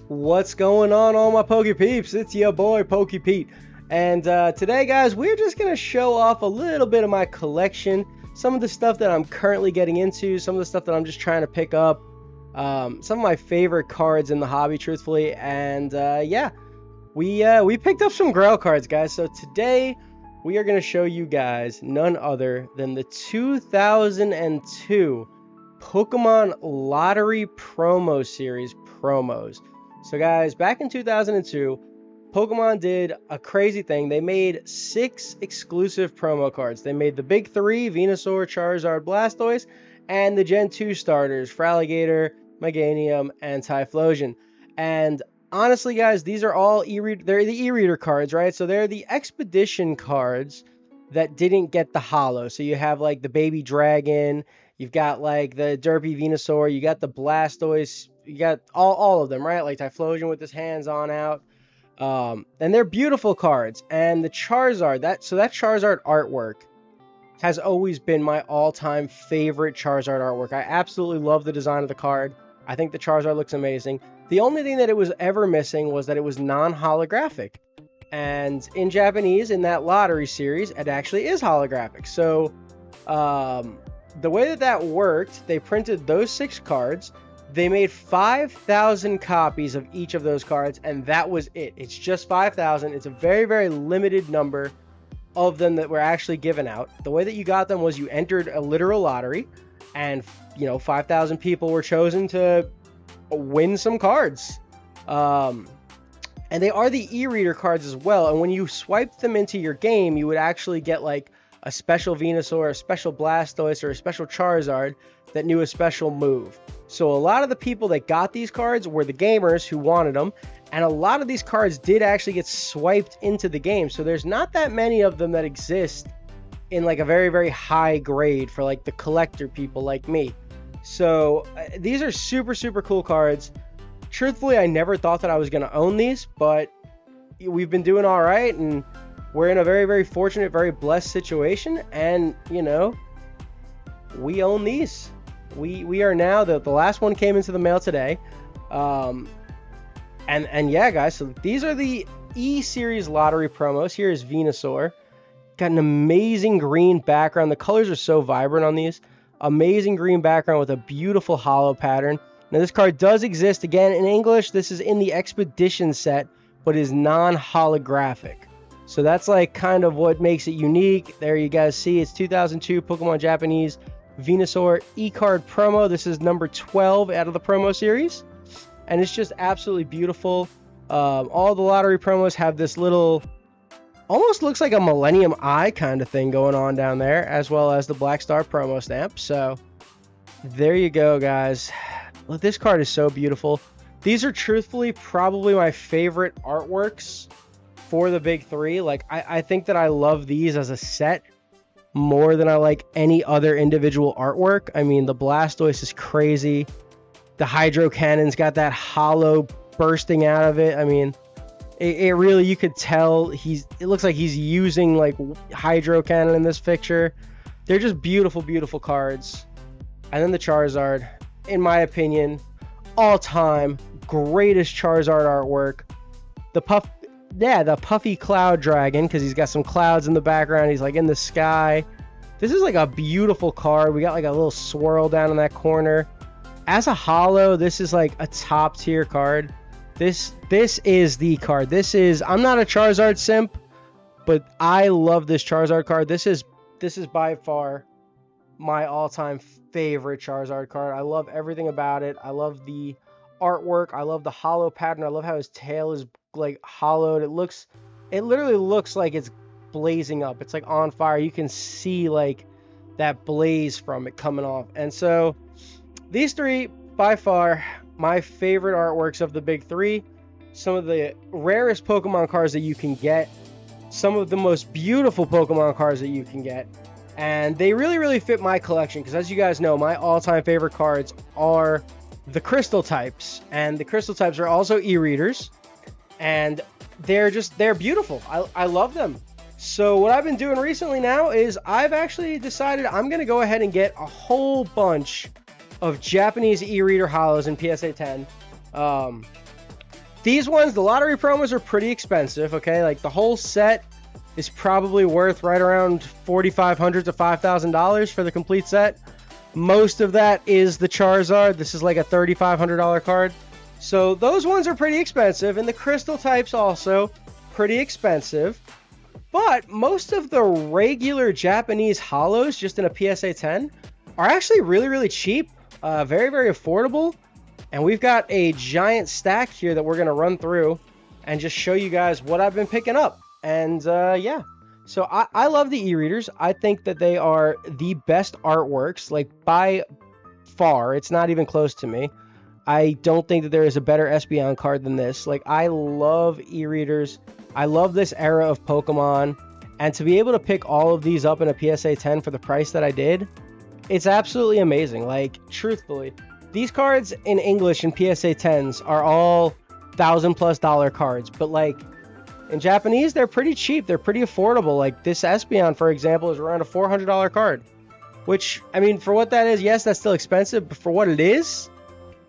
What's going on, all my Pokey Peeps? It's your boy Pokey Pete. And today, guys, we're just going to show off a little bit of my collection. Some of the stuff that I'm currently getting into, some of the stuff that I'm just trying to pick up. Some of my favorite cards in the hobby, truthfully. And yeah, we picked up some Grail cards, guys. So today, we are going to show you guys none other than the 2002 Pokemon Lottery Promo Series promos. So guys, back in 2002, Pokemon did a crazy thing. They made 6 exclusive promo cards. They made the big 3, Venusaur, Charizard, Blastoise, and the Gen 2 starters, Feraligatr, Meganium, and Typhlosion. And honestly, guys, these are all they're the e-reader cards, right? So they're the expedition cards that didn't get the holo. So you have like the baby dragon, you've got like the derpy Venusaur, you got the Blastoise, you got all of them, right? Like Typhlosion with his hands on out. And they're beautiful cards. And the Charizard, that Charizard artwork has always been my all-time favorite Charizard artwork. I absolutely love the design of the card. I think the Charizard looks amazing. The only thing that it was ever missing was that it was non-holographic. And in Japanese, in that lottery series, it actually is holographic. So the way that worked, they printed those 6 cards. They made 5,000 copies of each of those cards, and that was it. It's just 5,000. It's a very, very limited number of them that were actually given out. The way that you got them was you entered a literal lottery, and 5,000 people were chosen to win some cards. And they are the e-reader cards as well. And when you swiped them into your game, you would actually get like a special Venusaur, a special Blastoise, or a special Charizard that knew a special move. So a lot of the people that got these cards were the gamers who wanted them, and a lot of these cards did actually get swiped into the game. So there's not that many of them that exist in like a very, very high grade for like the collector people like me. So these are super, super cool cards. Truthfully, I never thought that I was going to own these, but we've been doing all right, and we're in a very, very fortunate, very blessed situation, and we own these. We are now, the last one came into the mail today. And yeah, guys, so these are the E-Series lottery promos. Here is Venusaur. Got an amazing green background. The colors are so vibrant on these. Amazing green background with a beautiful holo pattern. Now, this card does exist, again, in English. This is in the Expedition set, but is non-holographic. So that's like kind of what makes it unique. There you guys see, it's 2002 Pokemon Japanese Venusaur e-card promo. This is number 12 out of the promo series, and it's just absolutely beautiful. All the lottery promos have this little, almost looks like a Millennium Eye kind of thing going on down there, as well as the Black Star promo stamp. So there you go, guys. Look, this card is so beautiful. These are truthfully probably my favorite artworks for the big 3. Like I think that I love these as a set more than I like any other individual artwork. I mean, the Blastoise is crazy. The Hydro Cannon's got that holo bursting out of it. I mean, it really, you could tell it looks like he's using like Hydro Cannon in this picture. They're just beautiful, beautiful cards. And then the Charizard, in my opinion, all-time greatest Charizard artwork. The puffy cloud dragon, because he's got some clouds in the background. He's like in the sky. This is like a beautiful card. We got like a little swirl down in that corner. As a holo, this is like a top tier card. This is the card. I'm not a Charizard simp, but I love this Charizard card. This is by far my all-time favorite Charizard card. I love everything about it. I love the artwork. I love the holo pattern. I love how his tail is like hollowed. It literally looks like it's blazing up. It's like on fire. You can see like that blaze from it coming off. And so these 3 by far my favorite artworks of the big 3. Some of the rarest Pokemon cards that you can get, some of the most beautiful Pokemon cards that you can get, and they really, really fit my collection, because as you guys know, my all-time favorite cards are the crystal types, and the crystal types are also e-readers, and they're beautiful. I love them. So what I've been doing recently now is I've actually decided I'm going to go ahead and get a whole bunch of Japanese e-reader holos in PSA 10. These ones, the lottery promos are pretty expensive, okay? Like the whole set is probably worth right around $4,500 to $5,000 for the complete set. Most of that is the Charizard. This is like a $3,500 card. So those ones are pretty expensive, and the crystal types also pretty expensive. But most of the regular Japanese holos, just in a PSA 10, are actually really, really cheap. Very, very affordable. And we've got a giant stack here that we're going to run through and just show you guys what I've been picking up. And yeah, so I love the e-readers. I think that they are the best artworks, like by far. It's not even close to me. I don't think that there is a better Espeon card than this. Like, I love e-readers. I love this era of Pokemon. And to be able to pick all of these up in a PSA 10 for the price that I did, it's absolutely amazing. Like, truthfully, these cards in English and PSA 10s are all $1,000+ cards. But, like, in Japanese, they're pretty cheap. They're pretty affordable. Like, this Espeon, for example, is around a $400 card. Which, I mean, for what that is, yes, that's still expensive. But for what it is,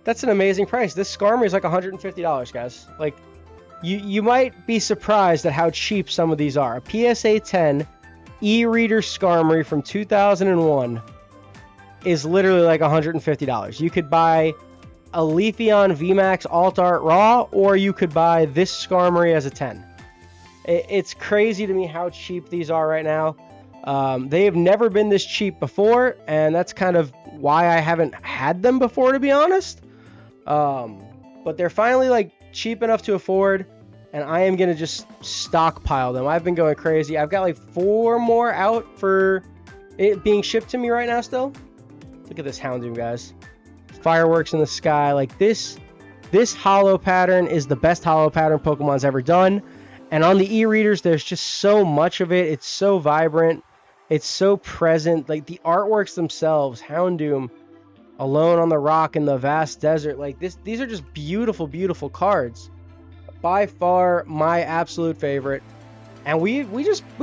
that's an amazing price. This Skarmory is like $150, guys. Like, you might be surprised at how cheap some of these are. A PSA 10 e-reader Skarmory from 2001 is literally like $150. You could buy a Leafeon VMAX Alt Art Raw, or you could buy this Skarmory as a 10. It's crazy to me how cheap these are right now. They have never been this cheap before, and that's kind of why I haven't had them before, to be honest. But they're finally like cheap enough to afford, and I am gonna just stockpile them. I've been going crazy. I've got like 4 more out for it being shipped to me right now still. Look at this Houndoom, guys. Fireworks in the sky. Like, this holo pattern is the best holo pattern Pokemon's ever done. And on the e-readers, there's just so much of it. It's so vibrant. It's so present. Like, the artworks themselves, Houndoom, Alone on the Rock in the Vast Desert. Like, these are just beautiful, beautiful cards. By far, my absolute favorite. And we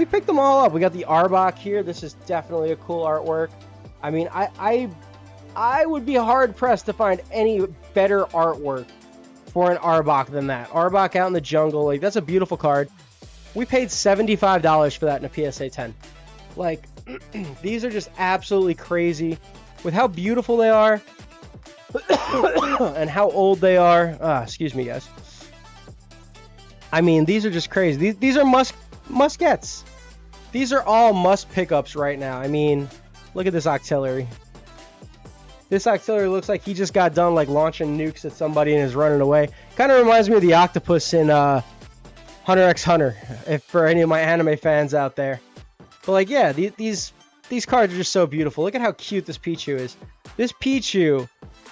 picked them all up. We got the Arbok here. This is definitely a cool artwork. I mean, I would be hard-pressed to find any better artwork for an Arbok than that. Arbok out in the jungle, like, that's a beautiful card. We paid $75 for that in a PSA 10. Like, these are just absolutely crazy with how beautiful they are and how old they are. Excuse me, guys. I mean, these are just crazy. These are must-gets. These are all must pickups right now. I mean, look at this Octillery. This Octillery looks like he just got done like launching nukes at somebody and is running away. Kind of reminds me of the octopus in Hunter x Hunter, if for any of my anime fans out there. But like, yeah, these cards are just so beautiful. Look at how cute this Pichu is. This Pichu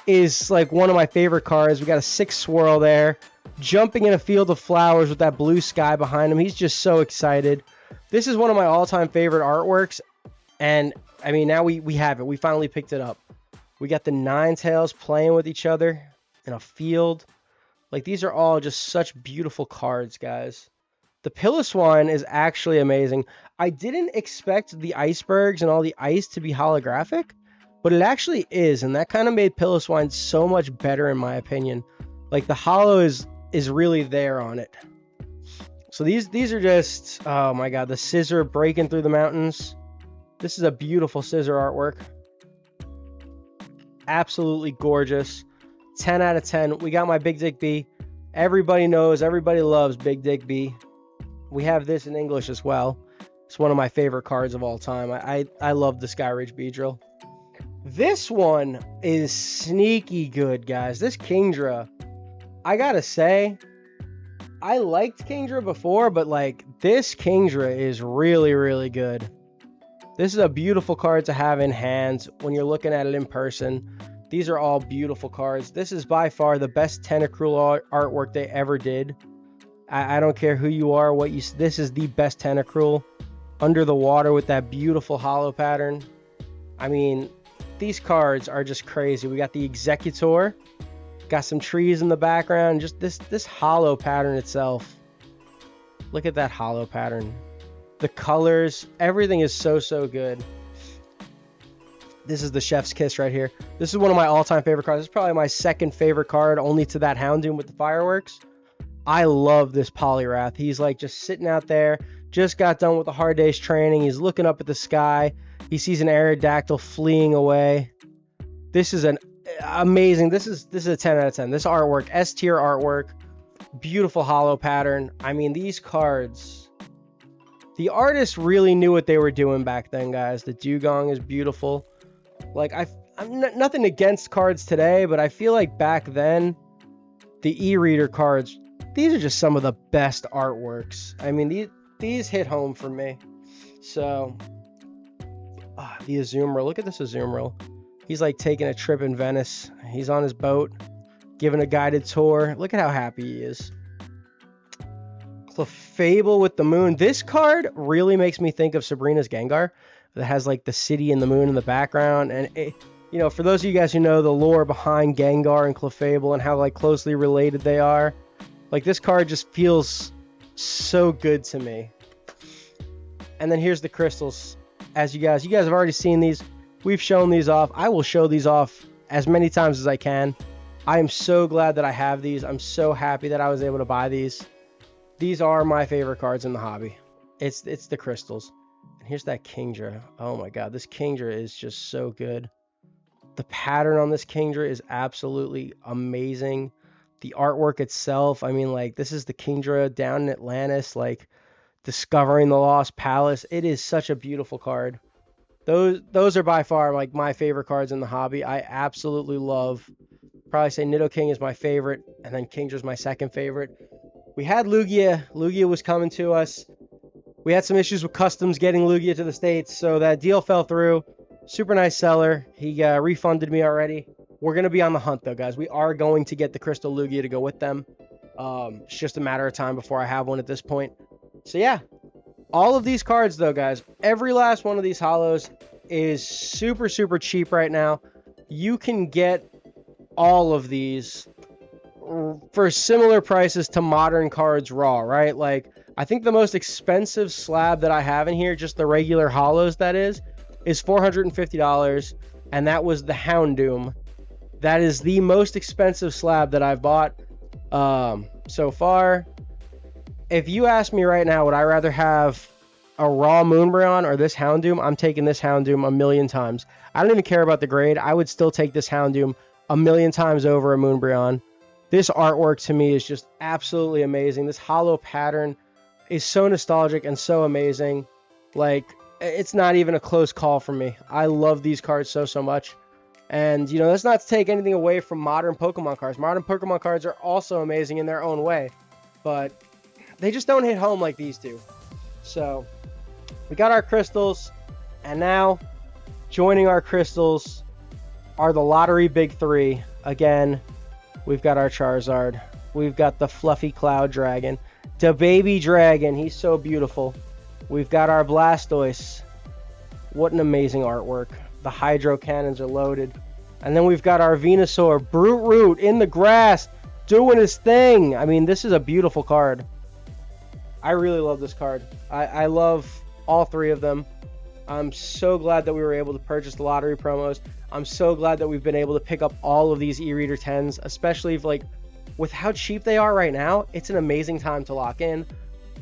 is like one of my favorite cards. We got a 6 swirl there, jumping in a field of flowers with that blue sky behind him. He's just so excited. This is one of my all-time favorite artworks, and I mean, now we have it. We finally picked it up. We got the Ninetales playing with each other in a field. Like, these are all just such beautiful cards, guys. The Piloswine is actually amazing. I didn't expect the icebergs and all the ice to be holographic, but it actually is, and that kind of made Piloswine so much better in my opinion. Like, the holo is really there on it. So these are just, oh my god, the scissor breaking through the mountains. This is a beautiful scissor artwork. Absolutely gorgeous. 10 out of 10. We got my Big Dick B. Everybody knows, everybody loves Big Dick B. We have this in English as well. It's one of my favorite cards of all time. I love the Skyridge Beedrill. This one is sneaky good, guys. This Kingdra, I gotta say, I liked Kingdra before, but like, this Kingdra is really, really good. This is a beautiful card to have in hand when you're looking at it in person. These are all beautiful cards. This is by far the best Tentacruel artwork they ever did. I don't care who you are, this is the best Tentacruel. Under the water with that beautiful holo pattern. I mean, these cards are just crazy. We got the Executor. Got some trees in the background. Just this holo pattern itself. Look at that holo pattern. The colors, everything is so good. This is the Chef's Kiss right here. This is one of my all-time favorite cards. This is probably my second favorite card, only to that Houndoom with the fireworks. I love this Polyrath. He's like just sitting out there, just got done with a hard day's training. He's looking up at the sky. He sees an Aerodactyl fleeing away. This is an amazing. This is a 10 out of 10. This artwork, S tier artwork, beautiful hollow pattern. I mean, these cards, the artists really knew what they were doing back then, guys. The dugong is beautiful. Like I'm nothing against cards today, but I feel like back then, the e-reader cards, these are just some of the best artworks. I mean, these hit home for me. So, the Azumarill. Look at this Azumarill. He's like taking a trip in Venice. He's on his boat, giving a guided tour. Look at how happy he is. Clefable with the moon. This card really makes me think of Sabrina's Gengar. That has like the city and the moon in the background. And it, you know, for those of you guys who know the lore behind Gengar and Clefable and how like closely related they are, like this card just feels so good to me. And then here's the crystals. As you guys have already seen these. We've shown these off. I will show these off as many times as I can. I am so glad that I have these. I'm so happy that I was able to buy these. These are my favorite cards in the hobby. It's the crystals. And here's that Kingdra. Oh my god, this Kingdra is just so good. The pattern on this Kingdra is absolutely amazing. The artwork itself, I mean, like, this is the Kingdra down in Atlantis, like, discovering the Lost Palace. It is such a beautiful card. Those are by far like my favorite cards in the hobby. I absolutely love. Probably say Nidoking is my favorite, and then Kingdra's my second favorite. We had Lugia. Lugia was coming to us. We had some issues with customs getting Lugia to the States, so that deal fell through. Super nice seller. He refunded me already. We're going to be on the hunt, though, guys. We are going to get the Crystal Lugia to go with them. It's just a matter of time before I have one at this point. So, yeah. All of these cards, though, guys, every last one of these hollows is super, super cheap right now. You can get all of these for similar prices to modern cards raw, right? Like, I think the most expensive slab that I have in here, just the regular hollows, that is $450, and that was the Houndoom. That is the most expensive slab that I've bought so far. If you ask me right now, would I rather have a raw Moonbryon or this Houndoom? I'm taking this Houndoom a million times. I don't even care about the grade. I would still take this Houndoom a million times over a Moonbryon. This artwork to me is just absolutely amazing. This hollow pattern is so nostalgic and so amazing. Like, it's not even a close call for me. I love these cards so much. And, you know, that's not to take anything away from modern Pokemon cards. Modern Pokemon cards are also amazing in their own way. But they just don't hit home like these do. So, we got our crystals. And now, joining our crystals are the Lottery Big Three. Again, we've got our Charizard. We've got the Fluffy Cloud Dragon. The Baby Dragon. He's so beautiful. We've got our Blastoise. What an amazing artwork. The Hydro Cannons are loaded. And then we've got our Venusaur. Brute Root in the grass. Doing his thing. I mean, this is a beautiful card. I really love this card. I love all three of them. I'm so glad that we were able to purchase the lottery promos. I'm so glad that we've been able to pick up all of these e-reader 10s, especially if, like, with how cheap they are right now. It's an amazing time to lock in.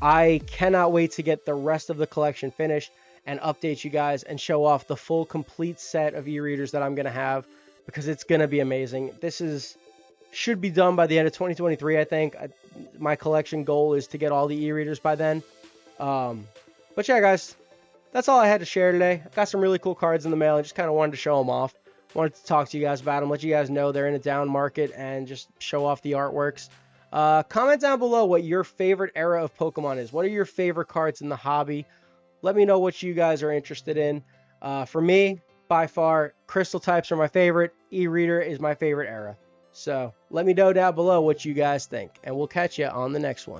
I cannot wait to get the rest of the collection finished and update you guys and show off the full complete set of e-readers that I'm going to have, because it's going to be amazing. Should be done by the end of 2023, I think. My collection goal is to get all the e-readers by then. But yeah, guys, that's all I had to share today. I got some really cool cards in the mail and just kind of wanted to show them off. Wanted to talk to you guys about them, let you guys know they're in a down market, and just show off the artworks. Comment down below what your favorite era of Pokemon is. What are your favorite cards in the hobby? Let me know what you guys are interested in. For me, by far, Crystal types are my favorite. E-reader is my favorite era. So let me know down below what you guys think, and we'll catch you on the next one.